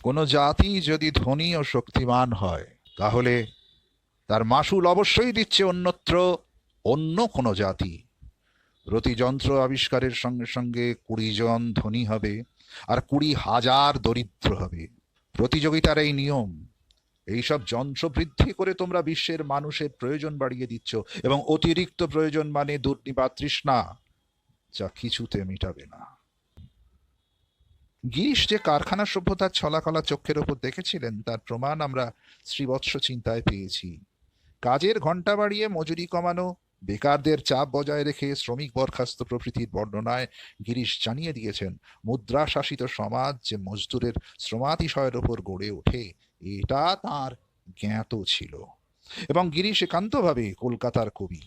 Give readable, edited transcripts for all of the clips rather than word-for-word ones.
কোনো জাতি যদি ধনী ও শক্তিমান হয়, তাহলে তার মাসুল অবশ্যই দিচ্ছে অন্যত্র অন্য কোনো জাতি। প্রতি যন্ত্র আবিষ্কারের সঙ্গে সঙ্গে 20 জন ধনী হবে আর 20,000 দরিদ্র হবে। প্রতিযোগিতার এই নিয়ম। এইসব যন্ত্র বৃদ্ধি করে তোমরা বিশ্বের মানুষের প্রয়োজন বাড়িয়ে দিচ্ছ, এবং অতিরিক্ত প্রয়োজন মানে দুর্নিবার তৃষ্ণা, যা কিছুতে মিটাবে না। গিরিশ যে কারখানা সভ্যতার ছলাকলা চোখের ওপর দেখেছিলেন, তার প্রমাণ আমরা শ্রীবৎস চিন্তায় পেয়েছি। কাজের ঘণ্টা বাড়িয়ে মজুরি কমানো, বেকারদের চাপ বজায় রেখে শ্রমিক বরখাস্ত প্রভৃতির বর্ণনায় গিরিশ জানিয়ে দিয়েছেন, মুদ্রা শাসিত সমাজ যে মজদুরের শ্রমাতিশয়ের ওপর গড়ে ওঠে, এটা তার জ্ঞাত ছিল। এবং গিরিশ একান্তভাবে কলকাতার কবি।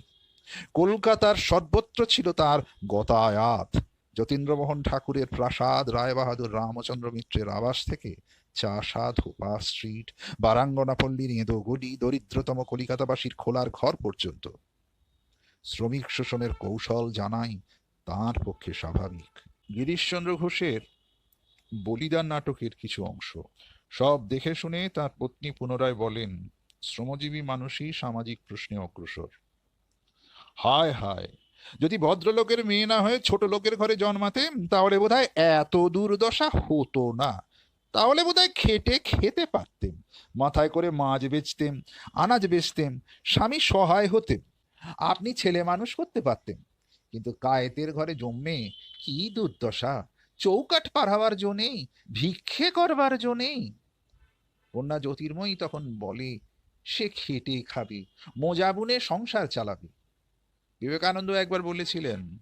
কলকাতার সর্বত্র ছিল তার গতায়াত। যতীন্দ্রমোহন ঠাকুরের প্রাসাদ, রায়বাহাদুর রামচন্দ্র মিত্রের আবাস থেকে চাষা ধোপা স্ট্রিট, বারাঙ্গনা পল্লীর এঁদো গলি, দরিদ্রতম কলিকাতাবাসীর খোলার ঘর পর্যন্ত শ্রমিক শোষণের কৌশল জানাই তাঁর পক্ষে স্বাভাবিক। গিরিশচন্দ্র ঘোষের বলিদান নাটকের কিছু অংশ। সব দেখে শুনে তার পত্নী পুনরায় বলেন, শ্রমজীবী মানুষই সামাজিক প্রশ্নে অগ্রসর। হায় হায়, যদি ভদ্রলোকের মেয়ে না হয়ে ছোট লোকের ঘরে জন্মাতেম, তাহলে বোধহয় এত দুর্দশা হতো না। তাহলে বোধহয় খেটে খেতে পারতেম, মাথায় করে মাছ বেচতেম, আনাজ বেচতেম, স্বামী সহায় হতেম, আপনি ছেলে মানুষ করতে পারতেন। কিন্তু কায়েতের ঘরে জন্মে কি দুর্দশা! চৌকাঠ পার হওয়ার জো নেই, ভিক্ষে করবার জো নেই। কন্যা জ্যোতির্ময়ী তখন বলে, সে খেটে খাবে, মোজা বুনে সংসার চালাবে। বিবেকানন্দ একবার বলেছিলেন,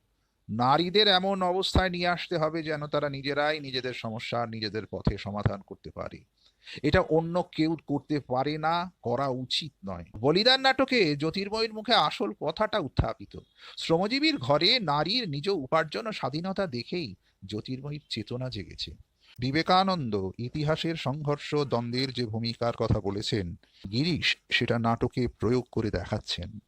নারীদের এমন অবস্থায় নিয়ে আসতে হবে যেন তারা নিজেরাই নিজেদের সমস্যা নিজেদের পথে সমাধান করতে পারে। এটা অন্য কেউ করতে পারে না, করা উচিত নয়। বলিদান নাটকে জ্যোতির্ময়ীর মুখে আসল কথাটা উত্থাপিত। শ্রমজীবীর ঘরে নারীর নিজ উপার্জন ও স্বাধীনতা দেখেই জ্যোতির্ময়ীর চেতনা জেগেছে। বিবেকানন্দ ইতিহাসের সংঘর্ষ দ্বন্দ্বের যে ভূমিকার কথা বলেছেন, গিরিশ সেটা নাটকে প্রয়োগ করে দেখাচ্ছেন।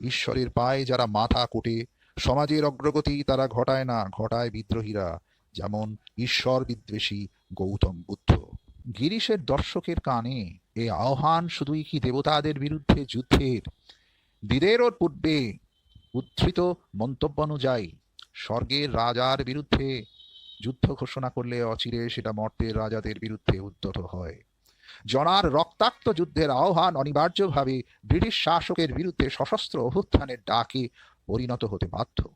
ঈশ্বরের পায়ে যারা মাথা কোটে, সমাজের অগ্রগতি তারা ঘটায় না, ঘটায় বিদ্রোহীরা, যেমন ঈশ্বর বিদ্বেষী গৌতম বুদ্ধ। গিরিশের দর্শকের কানে এই আহ্বান শুধুই কি দেবতাদের বিরুদ্ধে যুদ্ধের? দিদেরও পূর্বে উদ্ধৃত মন্তব্য অনুযায়ী স্বর্গের রাজার বিরুদ্ধে যুদ্ধ ঘোষণা করলে অচিরে সেটা মর্তের রাজাদের বিরুদ্ধে উদ্যত হয়। জনার রক্তাক্ত যুদ্ধের আহ্বান অনিবার্যভাবে ব্রিটিশ শাসকের বিরুদ্ধে সশস্ত্র অভ্যুত্থানের ডাকে পরিণত হতে বাধ্য।